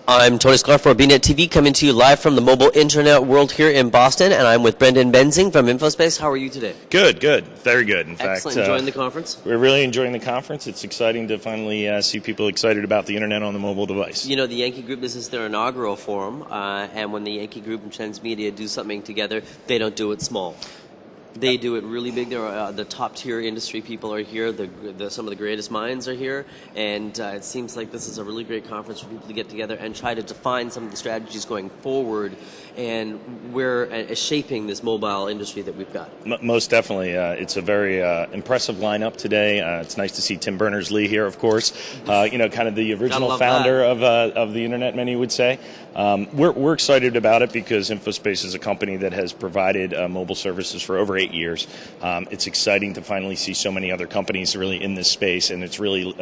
I'm Tony Sklar for BNet TV, coming to you live from the mobile internet world here in Boston, and I'm with Benzing from InfoSpace. How are you today? Good, very good. In Excellent. fact, enjoying the conference? We're really enjoying the conference. It's exciting to finally see people excited about the internet on the mobile device. You know, the Yankee Group, this is their inaugural forum, and when the Yankee Group and Transmedia do something together, they don't do it small. They do it really big. The top-tier industry people are here. Some of the greatest minds are here. And it seems like this is a really great conference for people to get together and try to define some of the strategies going forward and we're shaping this mobile industry that we've got. Most definitely. It's a very impressive lineup today. It's nice to see Tim Berners-Lee here, of course. Kind of the original founder of the Internet, many would say. We're excited about it because InfoSpace is a company that has provided mobile services for over 8 years. It's exciting to finally see so many other companies really in this space, and it's really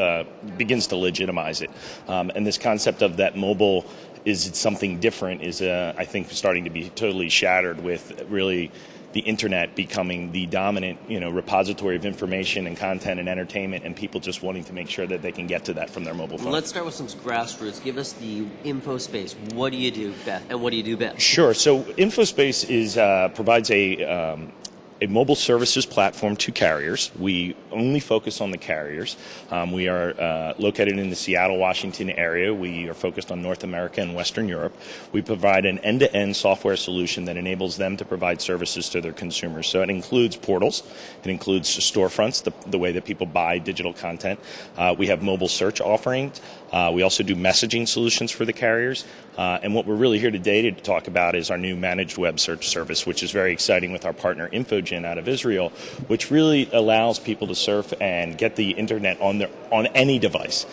begins to legitimize it. And this concept of that mobile is something different is, I think, starting to be totally shattered with really the internet becoming the dominant, repository of information and content and entertainment, and people just wanting to make sure that they can get to that from their mobile phone. Let's start with some grassroots. Give us the InfoSpace. What do you do best, and what do you do best? Sure. So InfoSpace provides a mobile services platform to carriers. We only focus on the carriers. We are located in the Seattle, Washington area. We are focused on North America and Western Europe. We provide an end-to-end software solution that enables them to provide services to their consumers. So it includes portals. It includes storefronts, the way that people buy digital content. We have mobile search offerings. We also do messaging solutions for the carriers. And what we're really here today to talk about is our new managed web search service, which is very exciting with our partner InfoGen out of Israel, which really allows people to surf and get the internet on any device,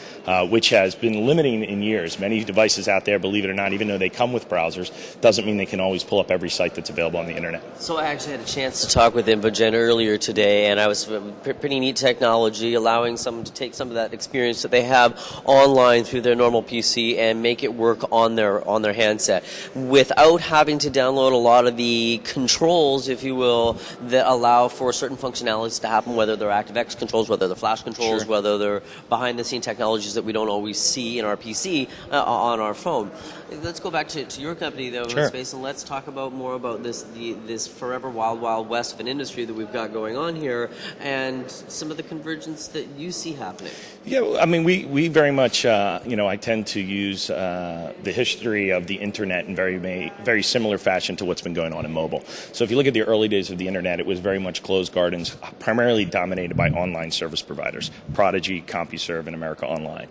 which has been limiting in years. Many devices out there, believe it or not, even though they come with browsers, doesn't mean they can always pull up every site that's available on the internet. So I actually had a chance to talk with InfoGen earlier today, and I was pretty neat technology, allowing someone to take some of that experience that they have online through their normal PC and make it work on their handset without having to download a lot of the controls, if you will, that allow for certain functionalities to happen, whether they're ActiveX controls, whether they're flash controls, Sure. whether they're behind-the-scene technologies that we don't always see in our PC on our phone. Let's go back to your company, though, Sure. InfoSpace, and let's talk about more about this forever wild, wild west of an industry that we've got going on here and some of the convergence that you see happening. Yeah, I mean, we very much, I tend to use the history of the internet in very similar fashion to what's been going on in mobile. So if you look at the early days of the internet, it was very much closed gardens, primarily dominated by online service providers, Prodigy, CompuServe, and America Online.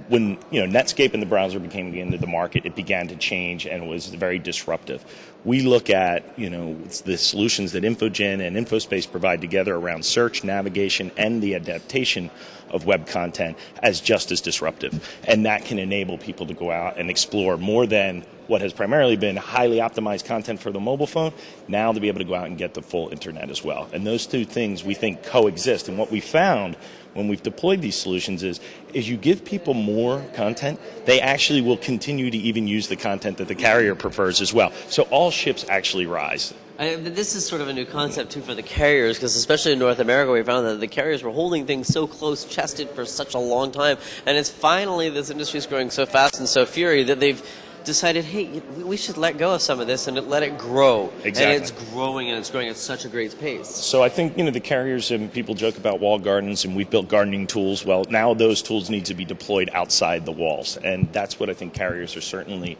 When Netscape and the browser became into the market, it began to change and was very disruptive. We look at the solutions that InfoGen and InfoSpace provide together around search, navigation, and the adaptation of web content as just as disruptive, and that can enable people to go out and explore more than what has primarily been highly optimized content for the mobile phone, now to be able to go out and get the full internet as well. And those two things we think coexist. And what we found when we've deployed these solutions is you give people more content, they actually will continue to even use the content that the carrier prefers as well. So all ships actually rise. This is sort of a new concept, too, for the carriers, because especially in North America, we found that the carriers were holding things so close-chested for such a long time, and it's finally, this industry is growing so fast and so furious that they've decided, hey, we should let go of some of this and let it grow. Exactly. And it's growing, and it's growing at such a great pace. So I think, the carriers, and people joke about walled gardens, and we've built gardening tools. Well, now those tools need to be deployed outside the walls. And that's what I think carriers are certainly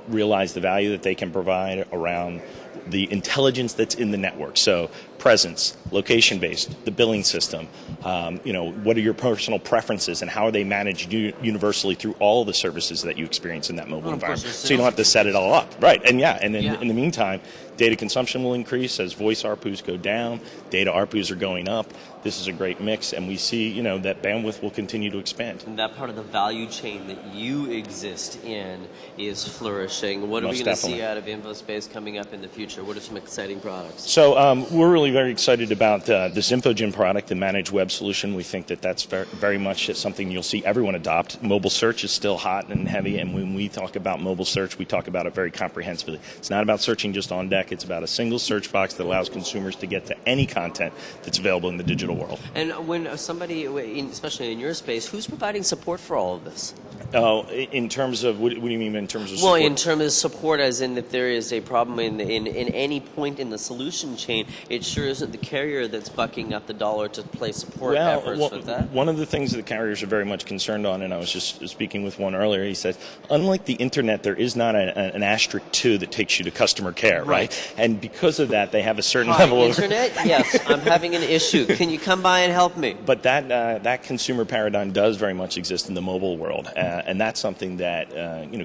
realize the value that they can provide around the intelligence that's in the network. So presence, location-based, the billing system, what are your personal preferences and how are they managed universally through all the services that you experience in that mobile environment. So you don't have to set it all up. Right, and in the meantime, data consumption will increase as voice ARPUs go down, data ARPUs are going up. This is a great mix, and we see, that bandwidth will continue to expand. And that part of the value chain that you exist in is flourishing. What are we going to see out of InfoSpace coming up in the future? What are some exciting products? So we're really very excited about this InfoGen product, the managed web solution. We think that that's very much something you'll see everyone adopt. Mobile search is still hot and heavy, and when we talk about mobile search, we talk about it very comprehensively. It's not about searching just on deck. It's about a single search box that allows consumers to get to any content that's available in the digital world. And when somebody, especially in your space, who's providing support for all of this? Oh, in terms of, what do you mean in terms of Well, support? in terms of support, as in if there is a problem in any point in the solution chain, it sure isn't the carrier that's bucking up the dollar to play support efforts with that. One of the things that carriers are very much concerned on, and I was just speaking with one earlier, he said, unlike the internet, there is not an asterisk 2 that takes you to customer care, right? And because of that, they have a certain level of... Internet? Yes, I'm having an issue. Can you come by and help me? But that consumer paradigm does very much exist in the mobile world, and that's something that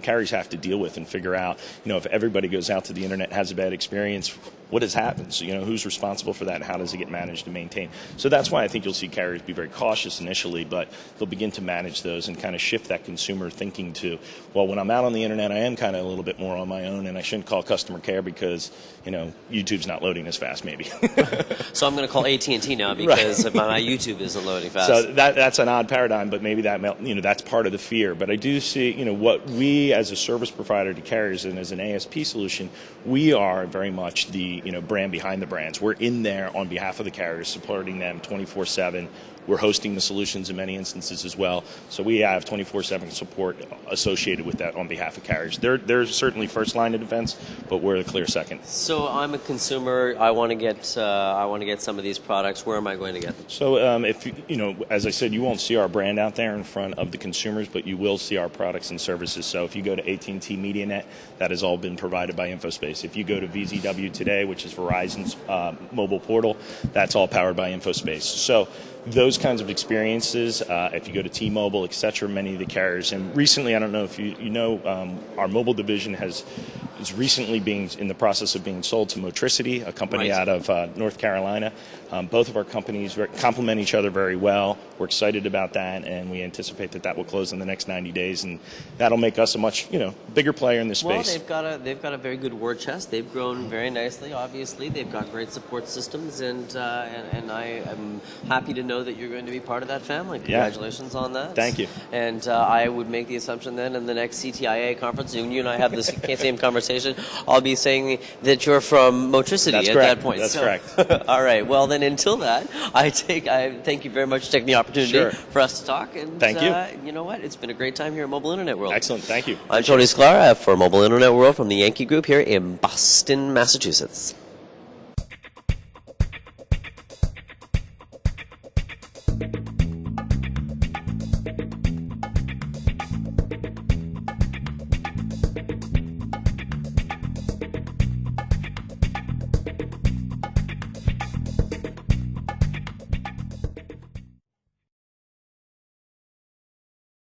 carriers have to deal with and figure out. If everybody goes out to the internet and has a bad experience, what has happened? So, who's responsible for that, and how does it get managed and maintained? So that's why I think you'll see carriers be very cautious initially, but they'll begin to manage those and kind of shift that consumer thinking to, well, when I'm out on the internet, I am kind of a little bit more on my own, and I shouldn't call customer care because YouTube's not loading as fast, maybe. So I'm going to call AT&T now because my YouTube isn't loading fast. So that's an odd paradigm, but maybe that's part of the fear. But I do see what we as a service provider to carriers and as an ASP solution, we are very much the brand behind the brands. We're in there on behalf of the carriers, supporting them 24/7. We're hosting the solutions in many instances as well. So we have 24/7 support associated with that on behalf of carriers. They're certainly first line of defense, but we're the clear second. So I'm a consumer. I want to get some of these products. Where am I going to get them? So if as I said, you won't see our brand out there in front of the consumers, but you will see our products and services. So if you go to AT&T MediaNet, that has all been provided by InfoSpace. If you go to VZW Today, which is Verizon's mobile portal, that's all powered by InfoSpace. So those kinds of experiences, if you go to T-Mobile, et cetera, many of the carriers, and recently, I don't know if you know, our mobile division is recently being in the process of being sold to Motricity, a company out of North Carolina. Both of our companies complement each other very well. We're excited about that, and we anticipate that will close in the next 90 days, and that'll make us a much bigger player in this space. Well, they've got a very good war chest. They've grown very nicely. Obviously, they've got great support systems, and I am happy to know that you're going to be part of that family. Congratulations on that. Thank you. And I would make the assumption then in the next CTIA conference, and you and I have the same conversation, I'll be saying that you're from Motricity that point. That's correct. All right. Well, then until that, I thank you very much for taking the opportunity for us to talk. And thank you. You know what? It's been a great time here at Mobile Internet World. Excellent. Thank you. I'm Tony Sklar for Mobile Internet World from the Yankee Group here in Boston, Massachusetts.